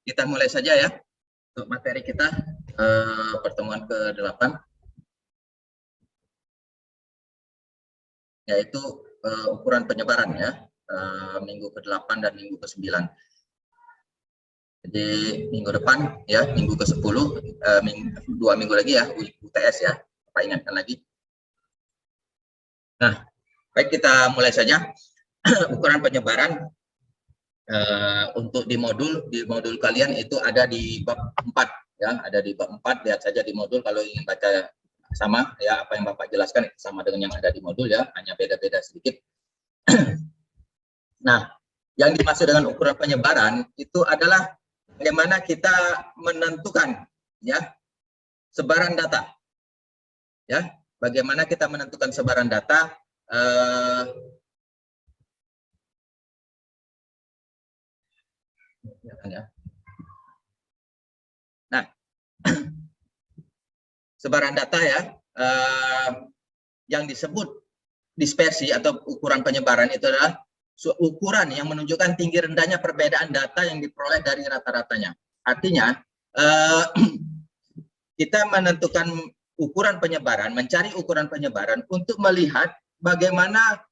kita mulai saja ya untuk materi kita pertemuan ke-8, yaitu ukuran penyebaran ya, minggu ke-8 dan minggu ke-9. Jadi minggu depan ya, minggu ke-10, 2 minggu lagi ya, UTS ya, Pak ingatkan lagi. Nah, baik kita mulai saja. Ukuran penyebaran untuk di modul kalian itu ada di bab 4 ya, ada di bab 4, lihat saja di modul kalau ingin baca sama ya, apa yang Bapak jelaskan itu sama dengan yang ada di modul ya, hanya beda-beda sedikit. Nah, yang dimaksud dengan ukuran penyebaran itu adalah bagaimana kita menentukan ya sebaran data. Ya, bagaimana kita menentukan sebaran data nah, sebaran data ya, yang disebut dispersi atau ukuran penyebaran itu adalah ukuran yang menunjukkan tinggi rendahnya perbedaan data yang diperoleh dari rata-ratanya. Artinya, kita menentukan ukuran penyebaran, mencari ukuran penyebaran untuk melihat bagaimana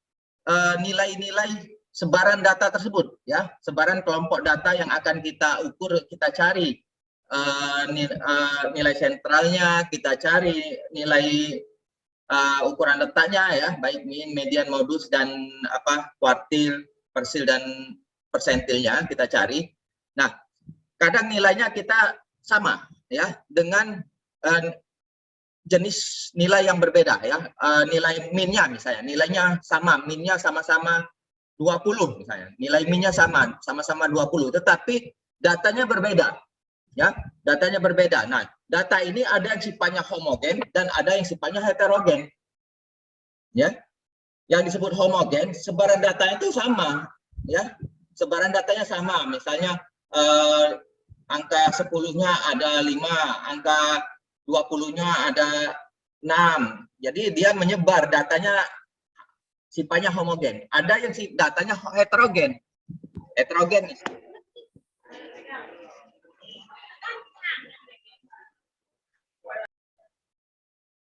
nilai-nilai sebaran data tersebut, ya, sebaran kelompok data yang akan kita ukur, kita cari nilai sentralnya, kita cari nilai ukuran letaknya ya, baik mean, median, modus dan kuartil, persil dan persentilnya kita cari. Nah, kadang nilainya kita sama ya dengan jenis nilai yang berbeda ya, nilai minnya misalnya, nilainya sama, minnya sama-sama 20 misalnya, nilai minnya sama-sama 20, tetapi datanya berbeda ya, datanya berbeda. Nah, data ini ada yang sifatnya homogen dan ada yang sifatnya heterogen ya. Yang disebut homogen, sebaran datanya itu sama ya, sebaran datanya sama, misalnya angka 10-nya ada 5, angka 20-nya ada 6. Jadi dia menyebar, datanya sifatnya homogen. Ada yang datanya heterogen. Heterogen.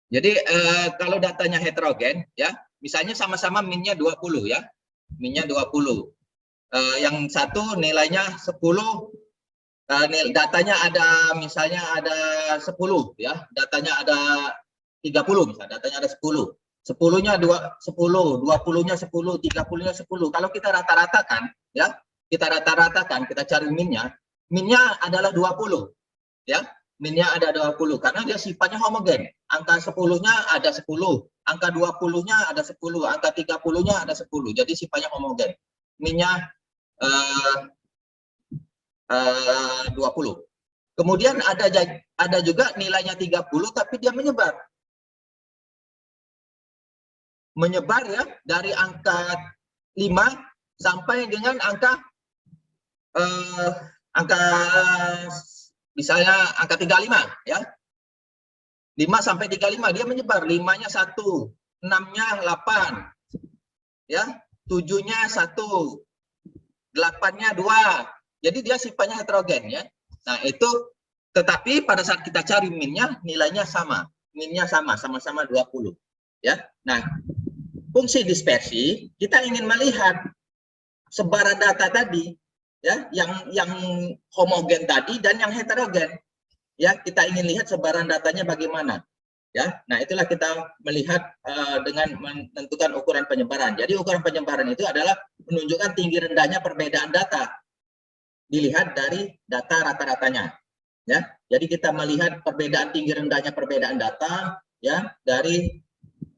Jadi kalau datanya heterogen ya, misalnya sama-sama minnya 20 ya. Minnya 20. Yang satu nilainya 10, datanya ada misalnya ada 10 ya, datanya ada 30 misalnya, datanya ada 10. 10-nya 10, 20-nya 10, 30-nya 10. Kalau kita rata-ratakan ya, kita cari minnya adalah 20 ya. Minnya ada 20 karena dia sifatnya homogen. Angka 10-nya ada 10, angka 20-nya ada 10, angka 30-nya ada 10. Jadi sifatnya homogen. Minnya 20. Kemudian ada juga nilainya 30 tapi dia menyebar. Menyebar ya, dari angka 5 sampai dengan angka misalnya angka 35 ya. 5 sampai 35 dia menyebar, 5-nya 1, 6-nya 8. Ya, 7-nya 1, 8-nya 2. Jadi dia sifatnya heterogen ya. Nah, itu tetapi pada saat kita cari minnya nilainya sama. Minnya sama-sama 20 ya. Nah, fungsi dispersi kita ingin melihat sebaran data tadi ya, yang homogen tadi dan yang heterogen ya, kita ingin lihat sebaran datanya bagaimana ya. Nah, itulah kita melihat dengan menentukan ukuran penyebaran. Jadi ukuran penyebaran itu adalah menunjukkan tinggi rendahnya perbedaan data dilihat dari data rata-ratanya ya. Jadi kita melihat perbedaan tinggi rendahnya perbedaan data ya dari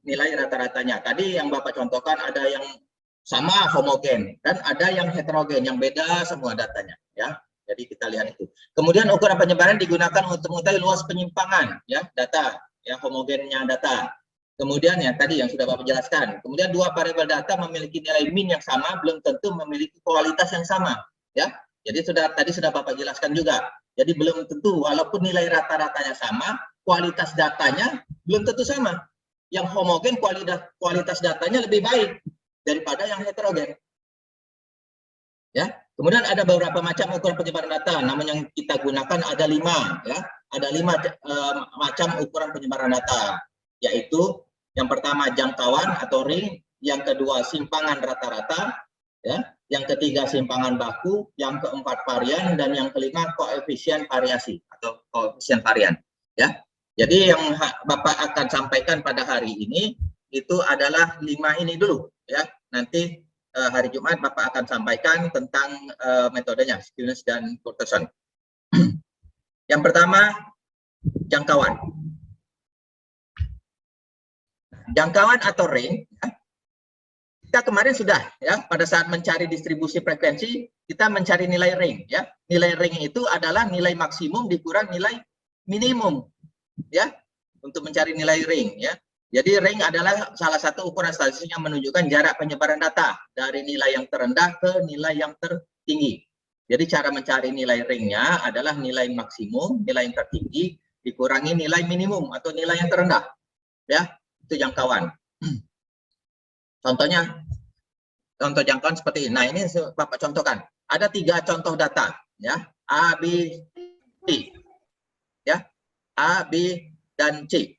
nilai rata-ratanya. Tadi yang Bapak contohkan ada yang sama homogen dan ada yang heterogen yang beda semua datanya ya. Jadi kita lihat itu. Kemudian ukuran penyebaran digunakan untuk mengetahui luas penyimpangan ya data ya, homogennya data. Kemudian yang tadi yang sudah Bapak jelaskan. Kemudian dua variabel data memiliki nilai min yang sama belum tentu memiliki kualitas yang sama ya. Jadi tadi sudah Bapak jelaskan juga. Jadi belum tentu walaupun nilai rata-ratanya sama, kualitas datanya belum tentu sama. Yang homogen kualitas datanya lebih baik daripada yang heterogen. Ya. Kemudian ada beberapa macam ukuran penyebaran data, namun yang kita gunakan ada 5, ya. Ada 5 macam ukuran penyebaran data, yaitu yang pertama jangkauan atau ring, yang kedua simpangan rata-rata, ya, yang ketiga simpangan baku, yang keempat varian, dan yang kelima koefisien variasi atau koefisien varian, ya. Jadi yang Bapak akan sampaikan pada hari ini itu adalah 5 ini dulu, ya. Nanti hari Jumat Bapak akan sampaikan tentang metodenya, Skewness dan Courtesan. Yang pertama, jangkauan. Jangkauan atau ring, ya, kita kemarin sudah, ya, pada saat mencari distribusi frekuensi, kita mencari nilai ring, ya. Nilai ring itu adalah nilai maksimum dikurang nilai minimum, ya, untuk mencari nilai ring, ya. Jadi ring adalah salah satu ukuran statistik yang menunjukkan jarak penyebaran data dari nilai yang terendah ke nilai yang tertinggi. Jadi cara mencari nilai ringnya adalah nilai maksimum, nilai yang tertinggi, dikurangi nilai minimum atau nilai yang terendah. Ya, itu jangkauan. Contohnya, contoh jangkauan seperti ini. Nah, ini Bapak contohkan. Ada 3 contoh data, ya, A, B, C. Ya, A, B, dan C.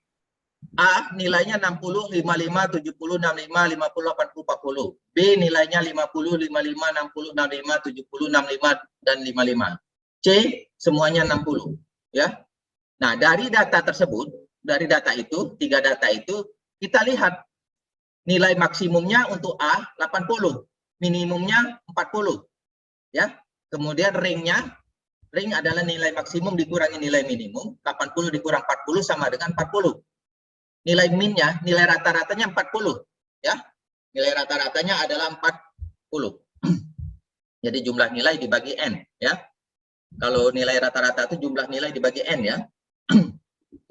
A nilainya 60, 55, 70, 65, 50, 80, 40. B nilainya 50, 55, 60, 65, 70, 65, dan 55. C semuanya 60. Ya. Nah, dari data tersebut, dari data itu, 3 data itu, kita lihat nilai maksimumnya untuk A 80, minimumnya 40. Ya. Kemudian ringnya, ring adalah nilai maksimum dikurangi nilai minimum, 80 dikurang 40 sama dengan 40. Nilai minnya, nilai rata-ratanya 40, ya. Nilai rata-ratanya adalah 40. Jadi jumlah nilai dibagi N, ya. Kalau nilai rata-rata itu jumlah nilai dibagi N, ya.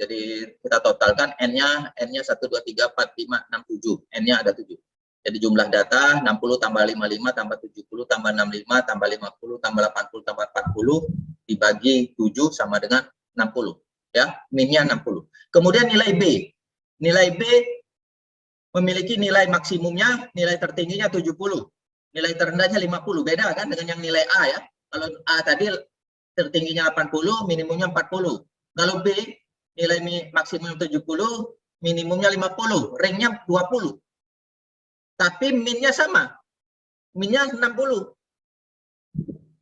Jadi kita totalkan N-nya 1, 2, 3, 4, 5, 6, 7. N-nya ada 7. Jadi jumlah data 60 tambah 55 tambah 70 tambah 65 tambah 50 tambah 80 tambah 40 dibagi 7 sama dengan 60, ya. Minnya 60. Kemudian nilai B. Nilai B memiliki nilai maksimumnya, nilai tertingginya 70, nilai terendahnya 50. Beda kan dengan yang nilai A, ya. Kalau A tadi tertingginya 80, minimumnya 40. Kalau B nilai maksimum 70, minimumnya 50, ringnya 20. Tapi minnya sama. Minnya 60.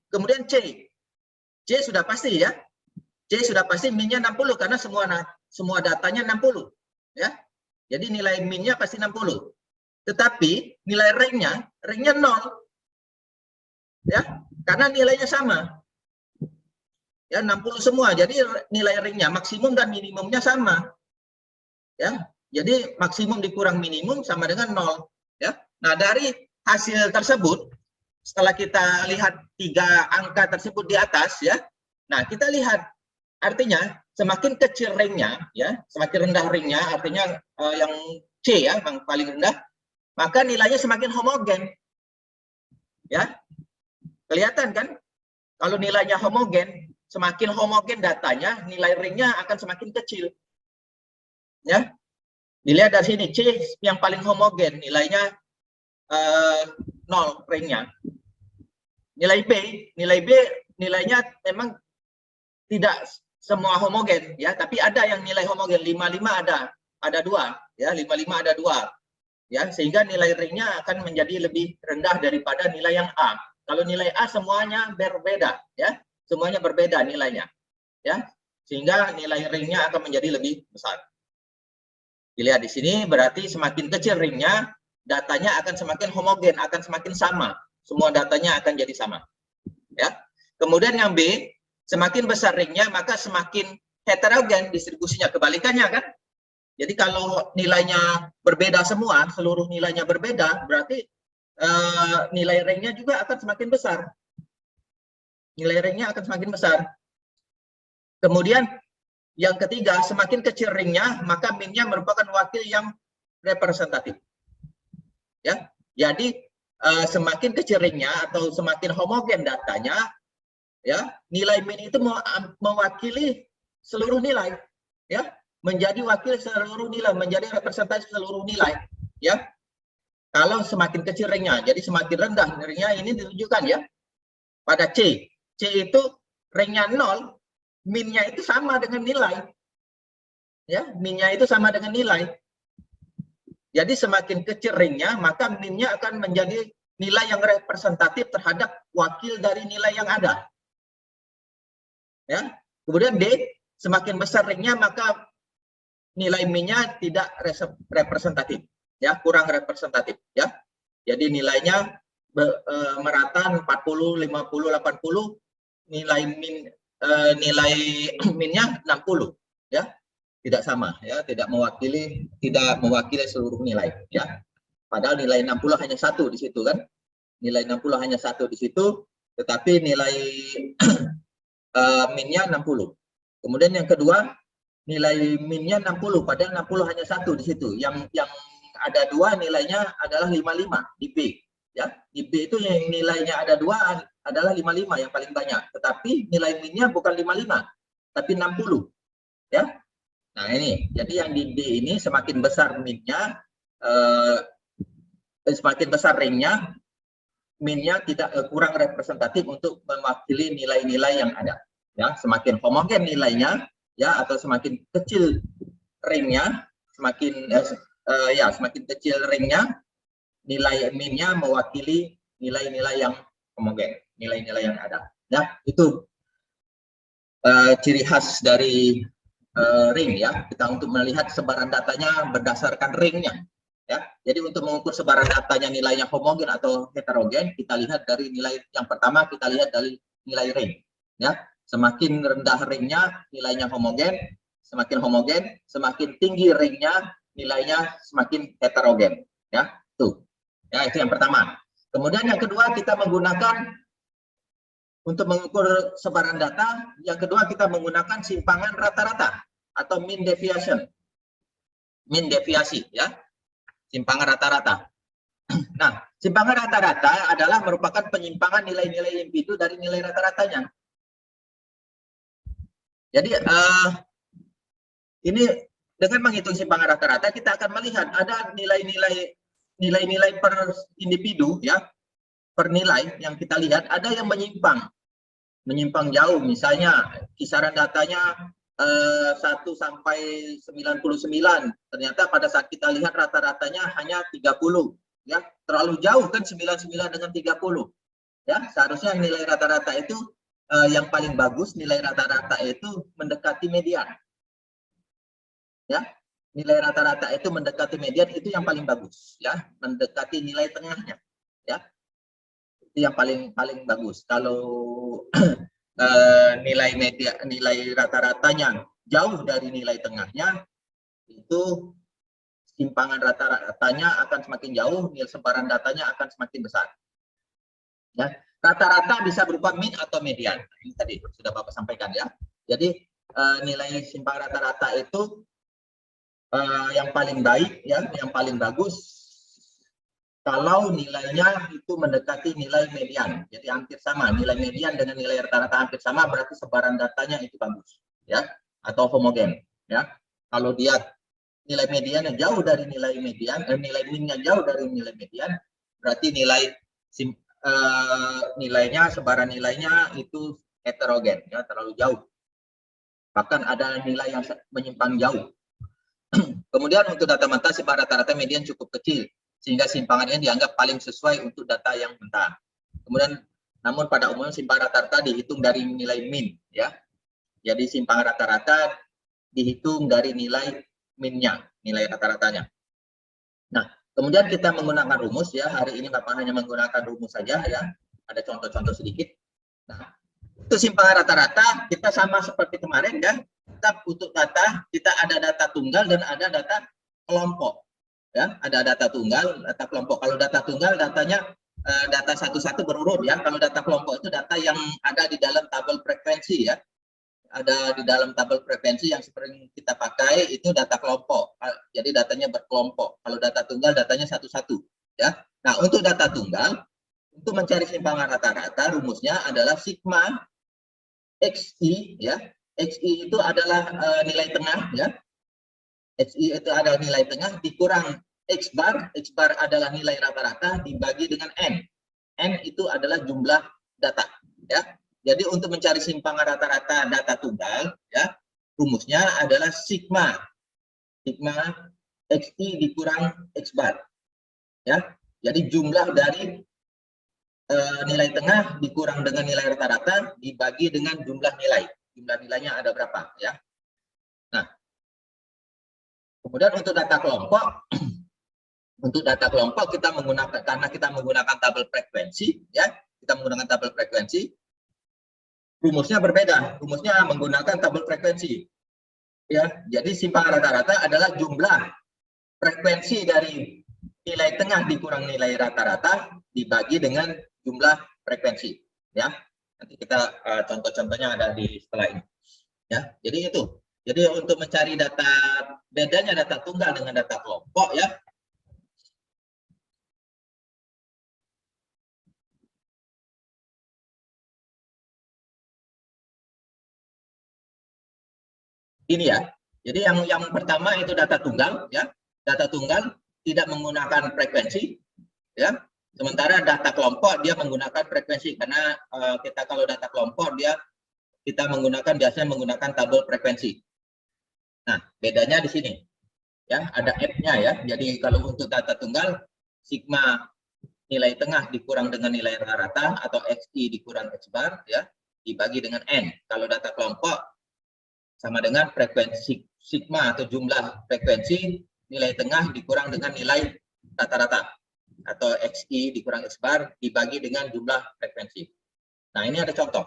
Kemudian C. C sudah pasti, ya. C sudah pasti minnya 60 karena semua datanya 60. Ya, jadi nilai minnya pasti 60. Tetapi nilai ringnya 0. Ya, karena nilainya sama. Ya, 60 semua. Jadi nilai ringnya maksimum dan minimumnya sama. Ya, jadi maksimum dikurang minimum sama dengan 0. Ya. Nah, dari hasil tersebut, setelah kita lihat 3 angka tersebut di atas, ya. Nah, kita lihat artinya semakin kecil ringnya, ya, semakin rendah ringnya, artinya yang C, ya, yang paling rendah, maka nilainya semakin homogen. Ya, kelihatan kan? Kalau nilainya homogen, semakin homogen datanya, nilai ringnya akan semakin kecil. Ya, dilihat dari sini, C yang paling homogen, nilainya 0 ringnya. Nilai B nilainya memang tidak semua homogen, ya, tapi ada yang nilai homogen. 55 ada 2, ya, 55 ada 2, ya, sehingga nilai ringnya akan menjadi lebih rendah daripada nilai yang A. Kalau nilai A semuanya berbeda, ya, semuanya berbeda nilainya, ya, sehingga nilai ringnya akan menjadi lebih besar. Dilihat di sini, berarti semakin kecil ringnya, datanya akan semakin homogen, akan semakin sama, semua datanya akan jadi sama, ya. Kemudian yang B, semakin besar ringnya, maka semakin heterogen distribusinya, kebalikannya kan. Jadi kalau nilainya berbeda semua, seluruh nilainya berbeda, berarti nilai ringnya juga akan semakin besar. Nilai ringnya akan semakin besar. Kemudian yang ketiga, semakin kecil ringnya, maka minnya merupakan wakil yang representatif. Ya, jadi semakin kecil ringnya atau semakin homogen datanya, ya, nilai min itu mewakili seluruh nilai, ya, menjadi wakil seluruh nilai, menjadi representatif seluruh nilai, ya. Kalau semakin kecil ringnya, jadi semakin rendah ringnya ini ditunjukkan, ya. pada C. C itu ringnya 0, minnya itu sama dengan nilai. Ya, minnya itu sama dengan nilai. Jadi semakin kecil ringnya, maka minnya akan menjadi nilai yang representatif terhadap wakil dari nilai yang ada. Ya. Kemudian D, semakin besar ringnya, maka nilai minnya tidak representatif. Ya, kurang representatif. Ya. Jadi nilainya merata 40, 50, 80, nilai minnya 60, ya, tidak sama, ya, tidak mewakili seluruh nilai, ya. Padahal nilai 60 hanya satu di situ kan, nilai 60 hanya satu di situ, tetapi nilai minnya 60. Kemudian yang kedua, nilai minnya 60, padahal 60 hanya satu di situ. Yang ada dua nilainya adalah 55 di B. Ya, di B itu yang nilainya ada dua adalah 55 yang paling banyak, tetapi nilai minnya bukan 55 tapi 60, ya. Nah ini, jadi yang di D ini semakin besar minnya, semakin besar ringnya, minnya tidak kurang representatif untuk mewakili nilai-nilai yang ada, ya. Semakin homogen nilainya, ya, atau semakin kecil ringnya, semakin semakin kecil ringnya, nilai minnya mewakili nilai-nilai yang homogen, nilai-nilai yang ada. Ya, itu ciri khas dari ring, ya. Kita untuk melihat sebaran datanya berdasarkan ringnya. Ya, jadi untuk mengukur sebaran datanya nilainya homogen atau heterogen, kita lihat dari nilai yang pertama, kita lihat dari nilai ring. Ya, semakin rendah ringnya, nilainya homogen. Semakin homogen, semakin tinggi ringnya, nilainya semakin heterogen. Ya, tuh. Ya, itu yang pertama. Kemudian yang kedua, kita menggunakan untuk mengukur sebaran data, yang kedua kita menggunakan simpangan rata-rata atau mean deviation. Mean deviasi, ya. Simpangan rata-rata. Nah, simpangan rata-rata adalah merupakan penyimpangan nilai-nilai individu dari nilai rata-ratanya. Jadi ini dengan menghitung simpangan rata-rata kita akan melihat ada nilai-nilai per individu, ya, per nilai yang kita lihat ada yang menyimpang jauh, misalnya kisaran datanya 1 sampai 99, ternyata pada saat kita lihat rata-ratanya hanya 30, ya, terlalu jauh kan 99 dengan 30, ya. Seharusnya nilai rata-rata itu yang paling bagus, nilai rata-rata itu mendekati median, ya. Nilai rata-rata itu mendekati median, itu yang paling bagus, ya, mendekati nilai tengahnya, ya, itu yang paling bagus. Kalau nilai rata-ratanya jauh dari nilai tengahnya, itu simpangan rata-ratanya akan semakin jauh, nilai sebaran datanya akan semakin besar. Ya, rata-rata bisa berupa mean atau median. Ini tadi sudah Bapak sampaikan, ya. Jadi nilai simpangan rata-rata itu yang paling baik, ya, yang paling bagus kalau nilainya itu mendekati nilai median, jadi hampir sama, nilai median dengan nilai rata-rata hampir sama, berarti sebaran datanya itu bagus, ya, atau homogen, ya. Kalau dia nilai mediannya jauh dari nilai median, nilai minnya jauh dari nilai median, berarti nilainya, sebaran nilainya itu heterogen, ya, terlalu jauh. Bahkan ada nilai yang menyimpang jauh. Kemudian untuk data mentah simpangan rata-rata median cukup kecil, sehingga simpangannya dianggap paling sesuai untuk data yang mentah. Kemudian, namun pada umumnya simpangan rata-rata dihitung dari nilai min, ya. Jadi simpangan rata-rata dihitung dari nilai minnya, nilai rata-ratanya. Nah, kemudian kita menggunakan rumus, ya. Hari ini Bapak hanya menggunakan rumus saja, ya. Ada contoh-contoh sedikit. Nah, untuk simpangan rata-rata kita sama seperti kemarin, ya. Kita untuk data, kita ada data tunggal dan ada data kelompok, ya. Ada data tunggal, data kelompok. Kalau data tunggal datanya data satu-satu berurut, ya. Kalau data kelompok itu data yang ada di dalam tabel frekuensi, ya. Ada di dalam tabel frekuensi yang sering kita pakai itu data kelompok. Jadi datanya berkelompok. Kalau data tunggal datanya satu-satu, ya. Nah, untuk data tunggal, untuk mencari simpangan rata-rata rumusnya adalah sigma XI, ya. XI itu adalah nilai tengah, ya. XI itu adalah nilai tengah dikurang X bar adalah nilai rata-rata dibagi dengan N. N itu adalah jumlah data, Ya. Jadi untuk mencari simpangan rata-rata data tunggal, ya, rumusnya adalah sigma XI dikurang X bar. Ya. Jadi jumlah dari nilai tengah dikurang dengan nilai rata-rata dibagi dengan jumlah nilai. Jumlah nilainya ada berapa, ya. Nah, kemudian untuk data kelompok, kita menggunakan, karena kita menggunakan tabel frekuensi, ya, kita menggunakan tabel frekuensi. Rumusnya berbeda, rumusnya menggunakan tabel frekuensi. Ya, jadi simpangan rata-rata adalah jumlah frekuensi dari nilai tengah dikurang nilai rata-rata dibagi dengan jumlah frekuensi. Ya, nanti kita contoh-contohnya ada di setelah ini. Ya, jadi itu. Jadi untuk mencari data, bedanya data tunggal dengan data kelompok, ya. Ini ya. Jadi yang pertama itu data tunggal, ya. Data tunggal tidak menggunakan frekuensi, ya. Sementara data kelompok dia menggunakan frekuensi, karena kita kalau data kelompok kita biasanya menggunakan tabel frekuensi. Nah, bedanya di sini. Ya, ada F-nya ya. Jadi kalau untuk data tunggal sigma nilai tengah dikurang dengan nilai rata-rata atau XI dikurang X bar, ya, dibagi dengan N. Kalau data kelompok sama dengan frekuensi sigma atau jumlah frekuensi nilai tengah dikurang dengan nilai rata-rata atau XI dikurang X bar dibagi dengan jumlah frekuensi. Nah, ini ada contoh.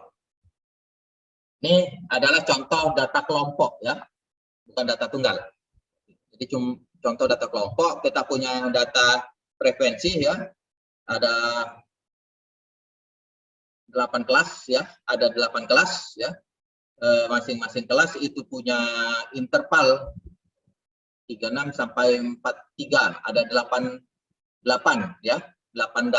Ini adalah contoh data kelompok, ya, bukan data tunggal. Jadi contoh data kelompok, kita punya data frekuensi, ya, ada 8 kelas, ya, ada 8 kelas, ya. Masing-masing kelas itu punya interval 36 sampai 43, ada 8 ya, 8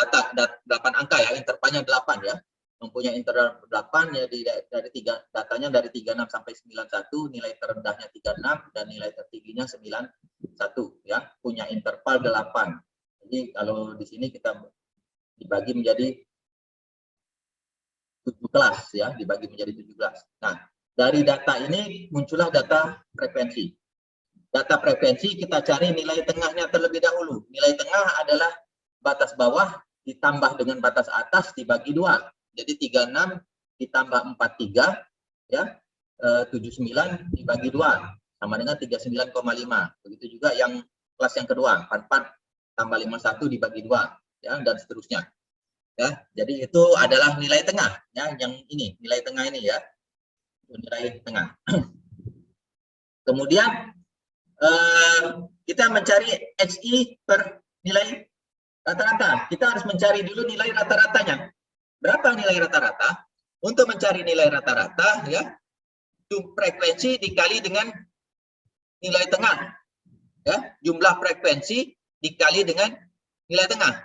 angka ya, intervalnya 8 ya. Mempunyai interval 8 ya, dari datanya dari 36 sampai 91, nilai terendahnya 36 dan nilai tertingginya 91 ya, punya interval 8. Jadi kalau di sini kita dibagi menjadi 7 kelas ya, dibagi menjadi 7 kelas. Nah, dari data ini muncullah data frekuensi. Data frekuensi kita cari nilai tengahnya terlebih dahulu. Nilai tengah adalah batas bawah ditambah dengan batas atas dibagi 2. Jadi 36 ditambah 43 ya, 79 dibagi 2 sama dengan 39,5. Begitu juga yang kelas yang kedua, 44 tambah 51 dibagi 2 ya, dan seterusnya. Ya, jadi itu adalah nilai tengah ya, yang ini nilai tengah ini ya, nilai tengah. Kemudian kita mencari XI per nilai rata-rata. Kita harus mencari dulu nilai rata-ratanya. Berapa nilai rata-rata? Untuk mencari nilai rata-rata ya, frekuensi dikali dengan nilai tengah. Ya, jumlah frekuensi dikali dengan nilai tengah.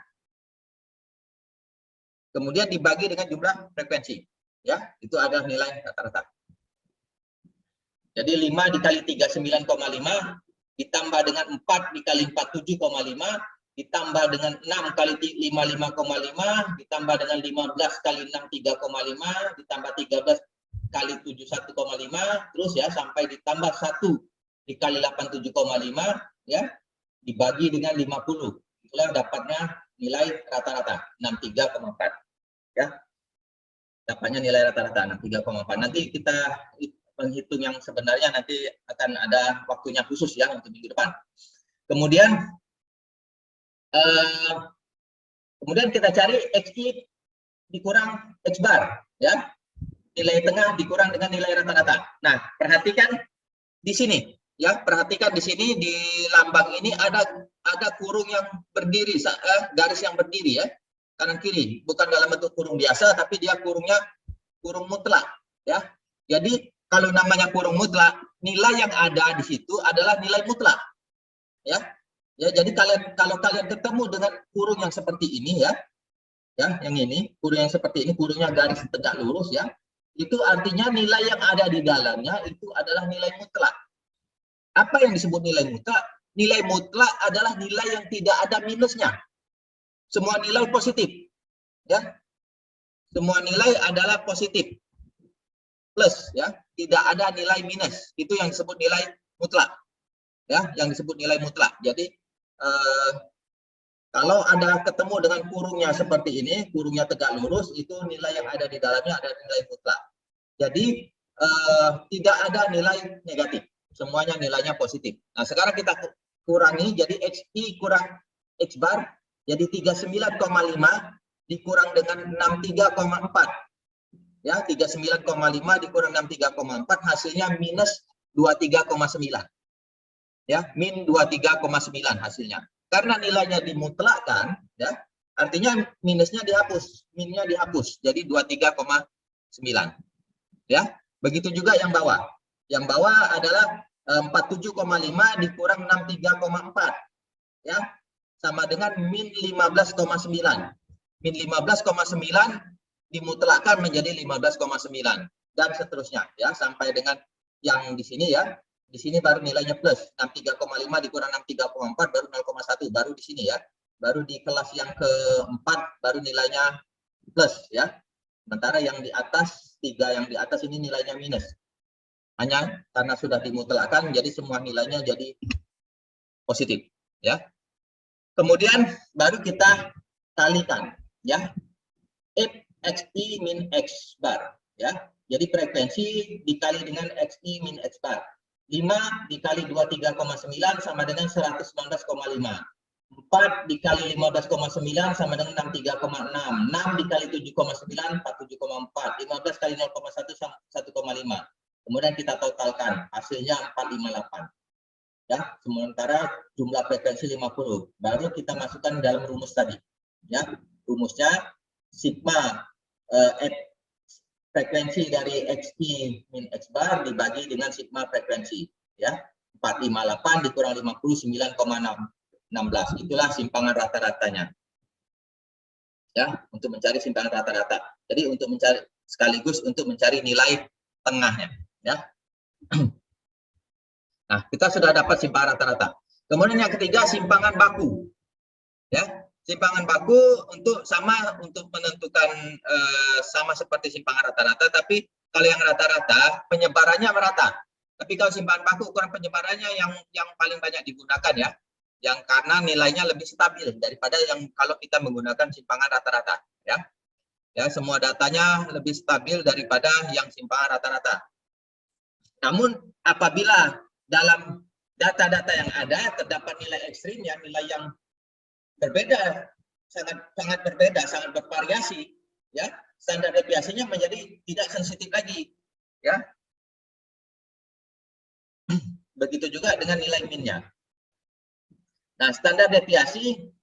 Kemudian dibagi dengan jumlah frekuensi. Ya, itu adalah nilai rata-rata. Jadi 5 dikali 39,5 ditambah dengan 4 dikali 47,5 ditambah dengan 6 kali 55,5 ditambah dengan 15 kali 6 3,5 ditambah 13 kali 71,5 terus ya sampai ditambah 1 dikali 87,5 ya dibagi dengan 50. Itulah dapatnya nilai rata-rata 63,4 ya. Dapatnya nilai rata-rata 63,4. Nanti kita menghitung yang sebenarnya nanti akan ada waktunya khusus ya untuk minggu depan. Kemudian kita cari XI dikurang X bar ya, nilai tengah dikurang dengan nilai rata-rata. Nah, perhatikan di sini ya, perhatikan di sini di lambang ini ada kurung yang berdiri, garis yang berdiri ya, kanan kiri, bukan dalam bentuk kurung biasa tapi dia kurungnya kurung mutlak ya. Jadi kalau namanya kurung mutlak, nilai yang ada di situ adalah nilai mutlak. Ya. Ya, jadi kalau kalian ketemu dengan kurung yang seperti ini ya. Ya, yang ini, kurung yang seperti ini, kurungnya garis tegak lurus ya. Itu artinya nilai yang ada di dalamnya itu adalah nilai mutlak. Apa yang disebut nilai mutlak? Nilai mutlak adalah nilai yang tidak ada minusnya. Semua nilai positif. Ya. Semua nilai adalah positif, plus ya, tidak ada nilai minus. Itu yang disebut nilai mutlak, ya, yang disebut nilai mutlak. Jadi kalau ada ketemu dengan kurungnya seperti ini, kurungnya tegak lurus, itu nilai yang ada di dalamnya ada nilai mutlak. Jadi tidak ada nilai negatif, semuanya nilainya positif. Nah sekarang kita kurangi, jadi XI kurang X bar, jadi 39,5 dikurang dengan 63,4. Ya, 39,5 dikurang 63,4 hasilnya minus 23,9. Ya, min 23,9 hasilnya. Karena nilainya dimutlakkan, ya, artinya minusnya dihapus, minnya dihapus, jadi 23,9. Ya, begitu juga yang bawah. Yang bawah adalah 47,5 dikurang 63,4. Ya, sama dengan min 15,9. Min 15,9 dimutlakkan menjadi 15,9 dan seterusnya ya sampai dengan yang di sini ya. Di sini baru nilainya plus 63,5 dikurang 63,4 baru 0,1 baru di sini ya. Baru di kelas yang keempat baru nilainya plus ya. Sementara yang di atas, 3 yang di atas ini nilainya minus. Hanya karena sudah dimutlakkan jadi semua nilainya jadi positif ya. Kemudian baru kita kalikan ya. If XI min X bar ya. Jadi frekuensi dikali dengan XI min X bar. 5 dikali 23,9 sama dengan 119,5. 4 dikali 15,9 sama dengan 63,6. 6 dikali 7,9 47,4. 15 kali 0,1 sama 1,5. Kemudian kita totalkan hasilnya 458. Ya, sementara jumlah frekuensi 50. Baru kita masukkan dalam rumus tadi. Ya, rumusnya sigma frekuensi dari XI min X bar dibagi dengan sigma frekuensi ya 458 dikurang 59,16 itulah simpangan rata-ratanya ya untuk mencari simpangan rata-rata. Jadi untuk mencari sekaligus untuk mencari nilai tengahnya ya. Nah kita sudah dapat simpangan rata-rata. Kemudian yang ketiga simpangan baku ya. Simpangan baku untuk menentukan sama seperti simpangan rata-rata, tapi kalau yang rata-rata penyebarannya merata. Tapi kalau simpangan baku ukuran penyebarannya yang paling banyak digunakan ya, yang karena nilainya lebih stabil daripada yang kalau kita menggunakan simpangan rata-rata ya. Ya, semua datanya lebih stabil daripada yang simpangan rata-rata. Namun apabila dalam data-data yang ada terdapat nilai ekstrim ya, nilai yang berbeda, sangat berbeda, sangat bervariasi ya, standar deviasinya menjadi tidak sensitif lagi ya. Begitu juga dengan nilai minnya. Nah standar deviasi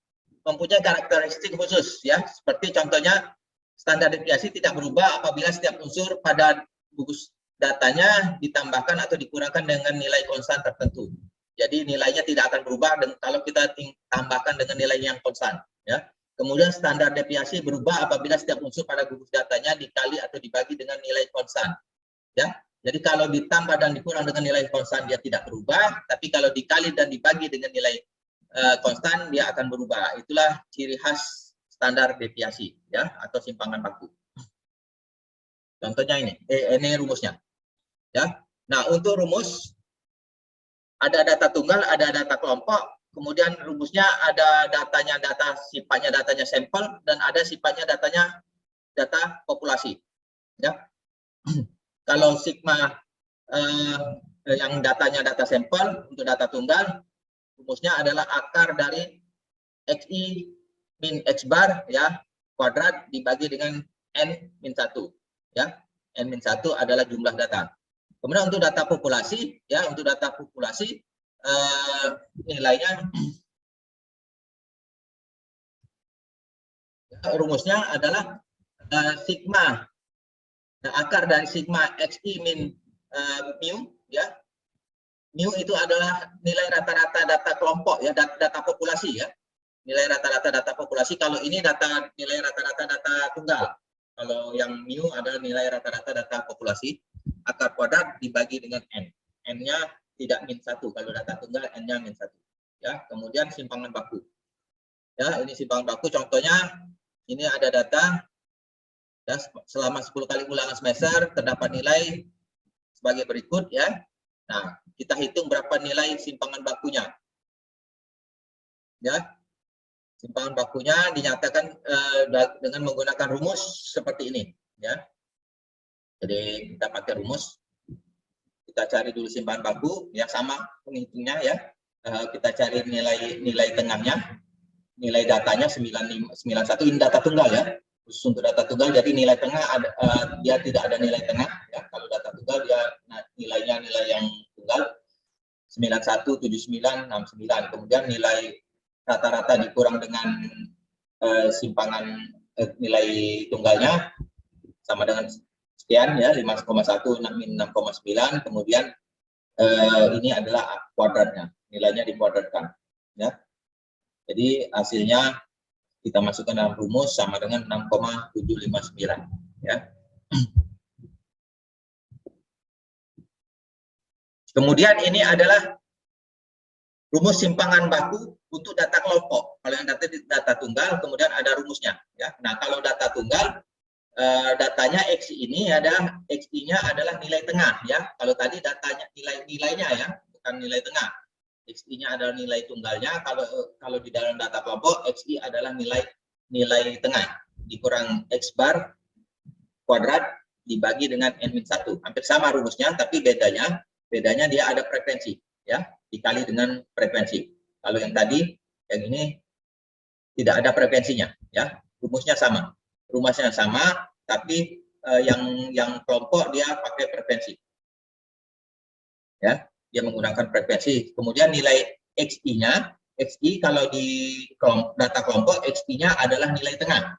mempunyai karakteristik khusus ya, seperti contohnya standar deviasi tidak berubah apabila setiap unsur pada gugus datanya ditambahkan atau dikurangkan dengan nilai konstan tertentu. Jadi nilainya tidak akan berubah dan kalau kita tambahkan dengan nilai yang konstan ya. Kemudian standar deviasi berubah apabila setiap unsur pada gugus datanya dikali atau dibagi dengan nilai konstan ya. Jadi kalau ditambah dan dikurang dengan nilai konstan dia tidak berubah, tapi kalau dikali dan dibagi dengan nilai konstan dia akan berubah. Itulah ciri khas standar deviasi ya atau simpangan baku. Contohnya ini rumusnya ya. Nah untuk rumus ada data tunggal, ada data kelompok, kemudian rumusnya ada sifatnya datanya sampel dan ada sifatnya data populasi ya. Kalau sigma yang datanya data sampel untuk data tunggal, rumusnya adalah akar dari XI min X bar ya kuadrat dibagi dengan N min 1 ya. N min 1 adalah jumlah data. Kemudian untuk data populasi ya, untuk data populasi nilainya rumusnya adalah sigma akar dari sigma XI min mu ya. Mu itu adalah nilai rata-rata data kelompok ya, data populasi ya. Nilai rata-rata data populasi. Kalau ini nilai rata-rata data tunggal. Kalau yang mu adalah nilai rata-rata data populasi. Akar kuadrat dibagi dengan N. N-nya tidak min 1. Kalau data tunggal N-nya min 1. Ya, kemudian simpangan baku. Ya, ini simpangan baku contohnya ini ada data Ya, selama 10 kali ulangan semester terdapat nilai sebagai berikut ya. Nah, kita hitung berapa nilai simpangan bakunya. Ya. Simpangan bakunya dinyatakan dengan menggunakan rumus seperti ini ya. Jadi kita pakai rumus. Kita cari dulu simpangan baku yang sama penghitungnya ya. Kita cari nilai tengahnya. Nilai datanya 91, ini data tunggal ya. Khusus untuk data tunggal, jadi nilai tengah dia tidak ada nilai tengah ya. Kalau data tunggal dia nilainya nilai yang tunggal 91, 79, 69. Kemudian nilai rata-rata dikurang dengan simpangan nilai tunggalnya sama dengan sekian ya, 5,1 min 6,9. Kemudian ini adalah kuadratnya, nilainya dikuadratkan ya. Jadi hasilnya kita masukkan dalam rumus sama dengan 6,759 ya. Kemudian ini adalah rumus simpangan baku untuk data kelompok. Kalau yang data tunggal, kemudian ada rumusnya ya. Nah, kalau data tunggal datanya XI ini adalah XI-nya adalah nilai tengah ya. Kalau tadi datanya nilainya ya, bukan nilai tengah. XI-nya adalah nilai tunggalnya. Kalau di dalam data kelompok, XI adalah nilai tengah dikurang X bar kuadrat dibagi dengan N-1. Hampir sama rumusnya, tapi bedanya dia ada frekuensi ya, dikali dengan frekuensi. Kalau yang tadi, yang ini tidak ada frekuensinya ya. Rumusnya sama, tapi yang kelompok dia pakai frekuensi ya, dia menggunakan frekuensi. Kemudian nilai XI-nya, kalau di data kelompok XI-nya adalah nilai tengah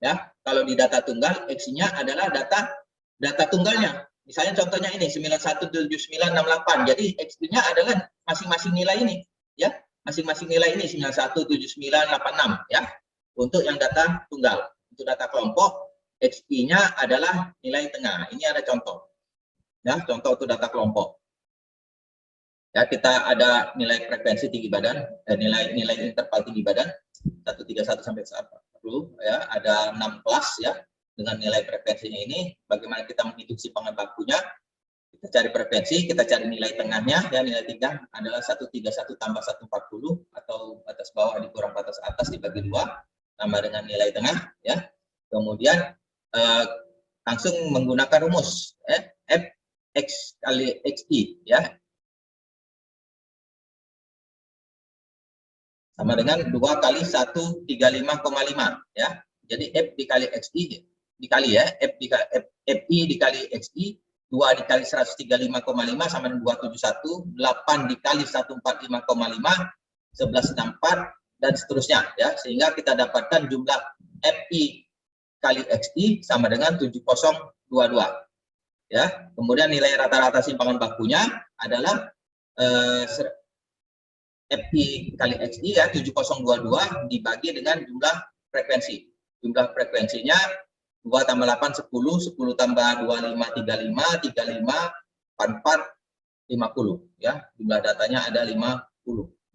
ya. Kalau di data tunggal XI-nya adalah data tunggalnya. Misalnya contohnya ini 917968. Jadi XI-nya adalah masing-masing nilai ini ya. Masing-masing nilai ini 917986 ya. Untuk yang data tunggal. Untuk data kelompok XI-nya adalah nilai tengah. Ini ada contoh. Ya, contoh untuk data kelompok. Ya, kita ada nilai frekuensi tinggi badan, nilai interval tinggi badan 131 sampai 40 ya, ada 6 kelas ya. Dengan nilai frekuensinya ini, bagaimana kita menghitung simpangan bakunya? Kita cari frekuensi, kita cari nilai tengahnya ya, nilai 3 adalah 131 tambah 140 atau batas bawah dikurang batas atas dibagi 2 sama dengan nilai tengah ya. Kemudian langsung menggunakan rumus F X kali XI ya. Sama dengan 2 kali 135,5 ya. Jadi F dikali XI dikali ya, FI dikali XI, 2 dikali 135,5 sama dengan 271, 8 dikali 145,5, 1164 dan seterusnya ya, sehingga kita dapatkan jumlah FI kali XI sama dengan 7022 ya. Kemudian nilai rata-rata simpangan bakunya adalah FI kali XI ya, 7022 dibagi dengan jumlah frekuensi. Jumlah frekuensinya 2 tambah 8, 10, 10 tambah 25, 35, 35, 44, 50. Ya, jumlah datanya ada 50.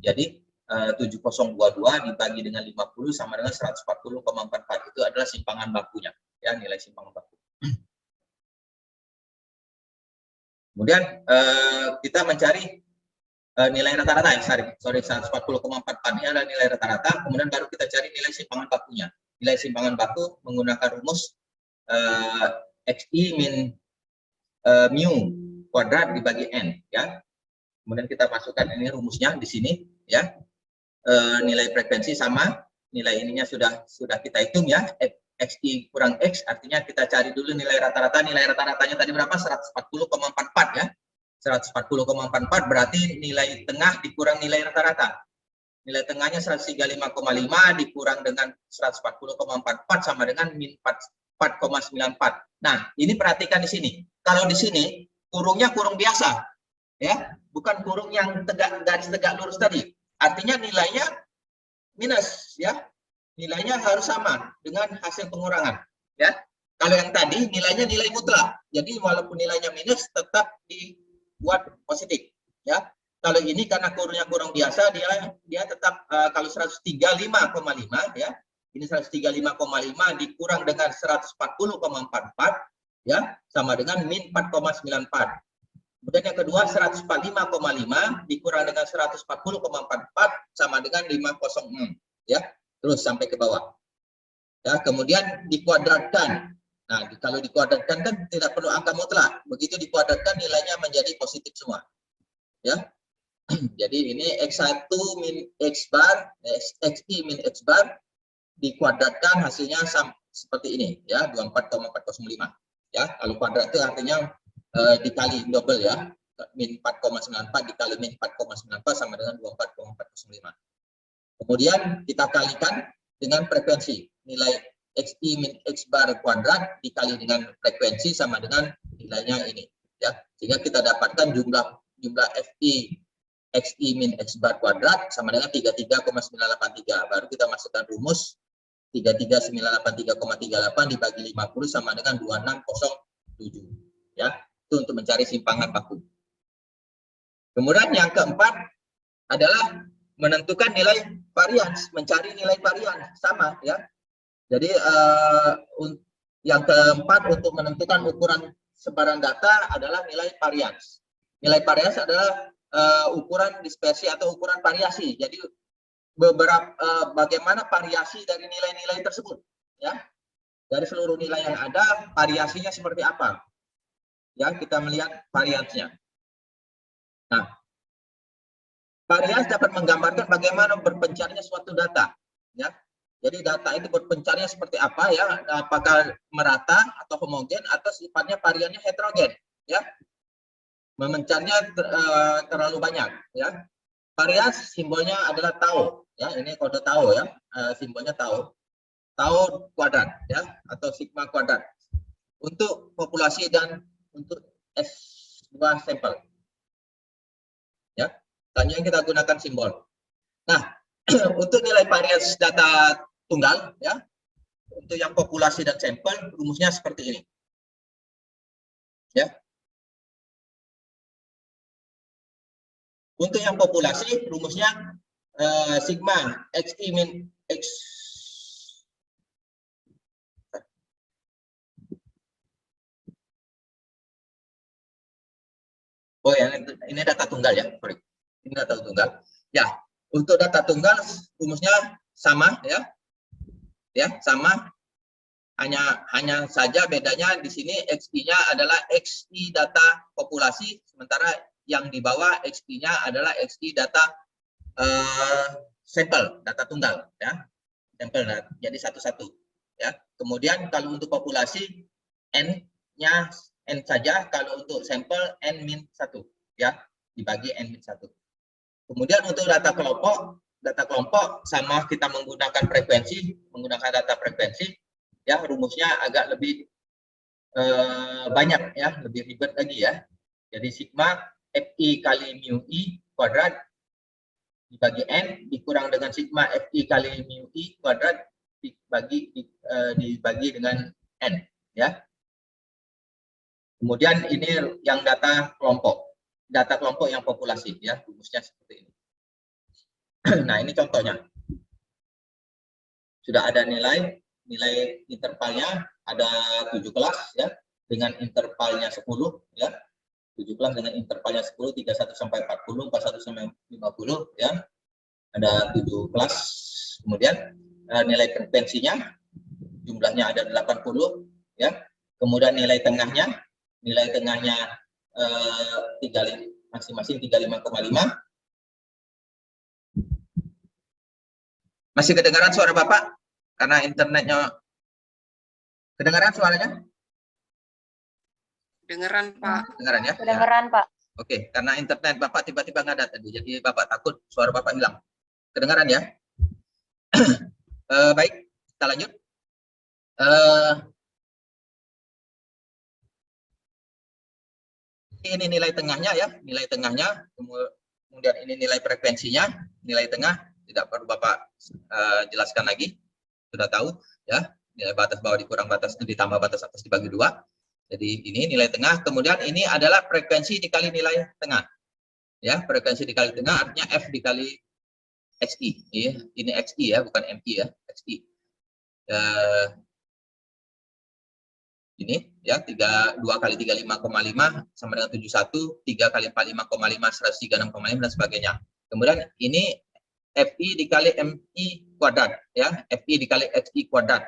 Jadi 7022 dibagi dengan 50 sama dengan 140,44. Itu adalah simpangan bakunya. Ya, nilai simpangan baku. Kemudian kita mencari nilai rata-rata, sorry 140,44 ini adalah nilai rata-rata. Kemudian baru kita cari nilai simpangan bakunya. Nilai simpangan baku menggunakan rumus XI min mu kuadrat dibagi N ya. Kemudian kita masukkan ini rumusnya di sini ya. Nilai frekuensi sama, nilai ininya sudah kita hitung ya. XI kurang X artinya kita cari dulu nilai rata-rata. Nilai rata-ratanya tadi berapa? 140,44 ya. 140,44 berarti nilai tengah dikurang nilai rata-rata. Nilai tengahnya 135,5 dikurang dengan 140,44 sama dengan min 4,94. Nah, ini perhatikan di sini. Kalau di sini kurungnya kurung biasa, ya, bukan kurung yang garis tegak lurus tadi. Artinya nilainya minus, ya. Nilainya harus sama dengan hasil pengurangan, ya. Kalau yang tadi nilainya nilai mutlak, jadi walaupun nilainya minus tetap dibuat positif, ya. Kalau ini karena kurungnya kurang biasa, dia tetap kalau 135,5 ya, ini 135,5 dikurang dengan 140,44 ya, sama dengan min 4,94. Kemudian yang kedua 145,5 dikurang dengan 140,44 sama dengan 506 ya. Terus sampai ke bawah. Ya, kemudian dikuadratkan. Nah, kalau dikuadratkan kan tidak perlu angka mutlak. Begitu dikuadratkan nilainya menjadi positif semua. Ya. Jadi ini X1 min X bar, XI min X bar dikuadratkan hasilnya seperti ini ya, 24,405 ya. Kalau kuadrat itu artinya dikali double ya, min 4,94 dikali min 4,94 sama dengan 24,405. Kemudian kita kalikan dengan frekuensi, nilai XI min X bar kuadrat dikali dengan frekuensi sama dengan nilainya ini ya, sehingga kita dapatkan jumlah FI XI min X bar kuadrat sama dengan 33,983. Baru kita masukkan rumus 33,983,38 dibagi 50 sama dengan 2607 ya. Itu untuk mencari simpangan baku. Kemudian yang keempat adalah menentukan nilai varians, mencari nilai varians sama ya. Jadi yang keempat untuk menentukan ukuran sebaran data adalah nilai varians. Nilai varians adalah ukuran dispersi atau ukuran variasi. Jadi beberapa bagaimana variasi dari nilai-nilai tersebut ya. Dari seluruh nilai yang ada, variasinya seperti apa? Ya, kita melihat variansnya. Nah, varians dapat menggambarkan bagaimana berpencarnya suatu data ya. Jadi data itu berpencarnya seperti apa ya? Apakah merata atau homogen atau sifatnya variannya heterogen ya. Memencarnya terlalu banyak ya. Varians simbolnya adalah tau ya, ini kode tau ya, simbolnya tau kuadrat ya, atau sigma kuadrat untuk populasi dan untuk S2 sampel ya. Selanjutnya kita gunakan simbol. Nah, untuk nilai varians data tunggal ya, untuk yang populasi dan sampel rumusnya seperti ini ya. Untuk yang populasi rumusnya sigma XI min X. Oh ya, ini data tunggal ya, sorry. Ini data tunggal. Ya, untuk data tunggal rumusnya sama ya. Ya, sama. Hanya saja bedanya di sini XI-nya adalah XI data populasi, sementara yang di bawah XI-nya adalah XI data sampel, data tunggal ya. Sampel jadi satu-satu ya. Kemudian kalau untuk populasi N-nya N saja, kalau untuk sampel N-1 ya, dibagi N-1. Kemudian untuk data kelompok sama kita menggunakan data frekuensi ya, rumusnya agak lebih banyak ya, lebih ribet lagi ya. Jadi sigma FI kali mu I kuadrat dibagi N dikurang dengan sigma FI kali mu I kuadrat dibagi dengan N ya. Kemudian ini yang data kelompok yang populasi ya, rumusnya seperti ini. Nah, ini contohnya. Sudah ada nilai intervalnya ada 7 kelas ya, dengan intervalnya 10 ya. 7 kelas dengan intervalnya 10, 31 sampai 40, 41 sampai 50 ya. Ada 7 kelas. Kemudian nilai frekuensinya jumlahnya ada 80 ya. Kemudian nilai tengahnya masing-masing 35,5. Masih kedengaran suara Bapak? Karena internetnya. Kedengaran suaranya? Kedengaran, Pak. Kedengaran ya? Kedengaran, Pak. Oke, karena internet Bapak tiba-tiba nggak ada tadi, jadi Bapak takut suara Bapak hilang. Kedengaran ya? Baik, kita lanjut. Ini nilai tengahnya ya, nilai tengahnya. Kemudian ini nilai frekuensinya, nilai tengah. Tidak perlu Bapak jelaskan lagi, sudah tahu ya. Nilai batas bawah dikurang batas ditambah batas atas dibagi 2. Jadi ini nilai tengah. Kemudian ini adalah frekuensi dikali nilai tengah. Ya, frekuensi dikali tengah artinya F dikali XI. Ya. Ini XI ya, bukan MI ya, XI. Ini ya 2 kali 35,5 sama dengan 71, 3 kali 45,5 136,5 dan sebagainya. Kemudian ini FI dikali MI kuadrat ya, FI dikali XI kuadrat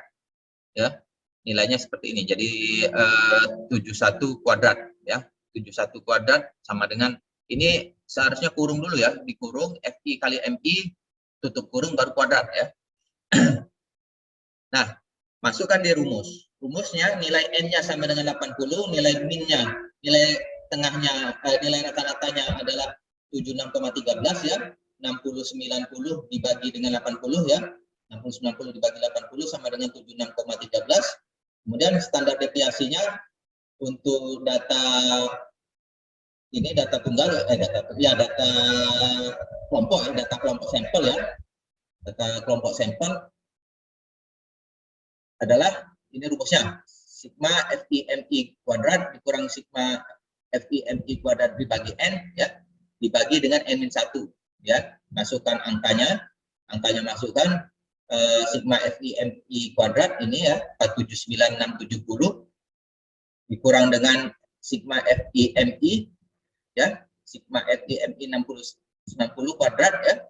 ya. Nilainya seperti ini. Jadi 71 kuadrat ya. 71 kuadrat sama dengan ini seharusnya kurung dulu ya, dikurung FI kali MI tutup kurung baru kuadrat ya. Nah, masukkan di rumus. Rumusnya nilai N-nya sama dengan 80, nilai min-nya, nilai tengahnya, nilai rata-ratanya adalah 76,13 ya. 60,90 dibagi dengan 80 ya. 60,90 dibagi 80 sama dengan 76,13. Kemudian standar deviasinya untuk data ini data tunggal data kelompok ya, data kelompok sampel ya. Data kelompok sampel adalah ini rumusnya sigma FIMI kuadrat dikurang sigma FIMI kuadrat dibagi N ya, dibagi dengan N-1 ya. Masukkan angkanya masukkan sigma FIMI kuadrat ini ya 479670 dikurang dengan sigma FIMI ya, sigma FIMI 60 kuadrat ya,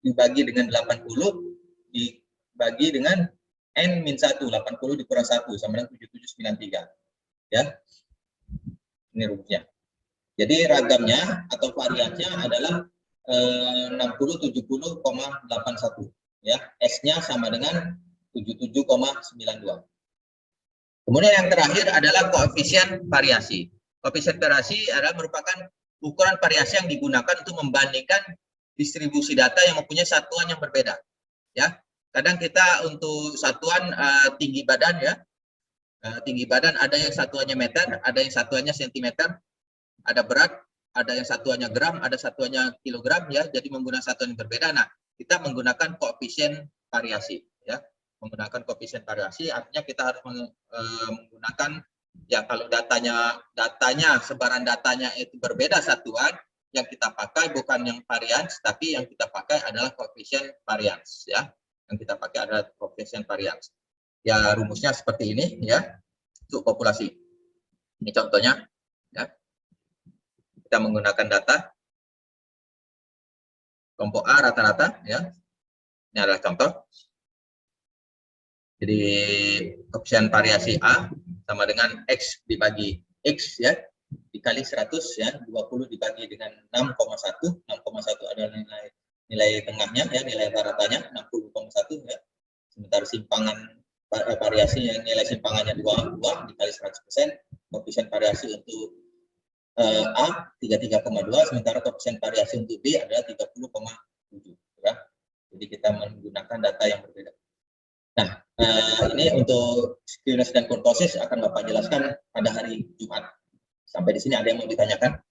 dibagi dengan 80 dibagi dengan N-1, 80 dikurang 1 sama dengan 7793 ya. Ini rumusnya. Jadi ragamnya atau variannya adalah 6070,81 ya. S-nya sama dengan 77,92. Kemudian yang terakhir adalah koefisien variasi. Koefisien variasi adalah merupakan ukuran variasi yang digunakan untuk membandingkan distribusi data yang mempunyai satuan yang berbeda ya. Kadang kita untuk satuan tinggi badan ya, tinggi badan ada yang satuannya meter, ada yang satuannya sentimeter, ada berat, ada yang satuannya gram, ada satuannya kilogram ya, jadi menggunakan satuan yang berbeda. Nah, kita menggunakan koefisien variasi ya, menggunakan koefisien variasi artinya kita harus menggunakan ya, kalau datanya sebaran datanya itu berbeda satuan, yang kita pakai bukan yang varians, tapi yang kita pakai adalah koefisien varians ya. Yang kita pakai adalah koefisien varians. Ya, rumusnya seperti ini ya, untuk populasi. Ini contohnya ya. Kita menggunakan data kelompok A rata-rata ya. Ini adalah contoh. Jadi koefisien variasi A sama dengan X dibagi X ya, dikali 100 ya, 20 dibagi dengan 6,1. 6,1 adalah nilai tengahnya ya, nilai rata-ratanya 60,1 ya. Sementara simpangan variasi yang nilai simpangannya 2 dikali 100%, koefisien variasi untuk A 33,2, sementara koefisien variasi untuk B adalah 30,7 ya. Jadi kita menggunakan data yang berbeda. Nah, ini untuk skewness dan kurtosis akan Bapak jelaskan pada hari Jumat. Sampai di sini ada yang mau ditanyakan?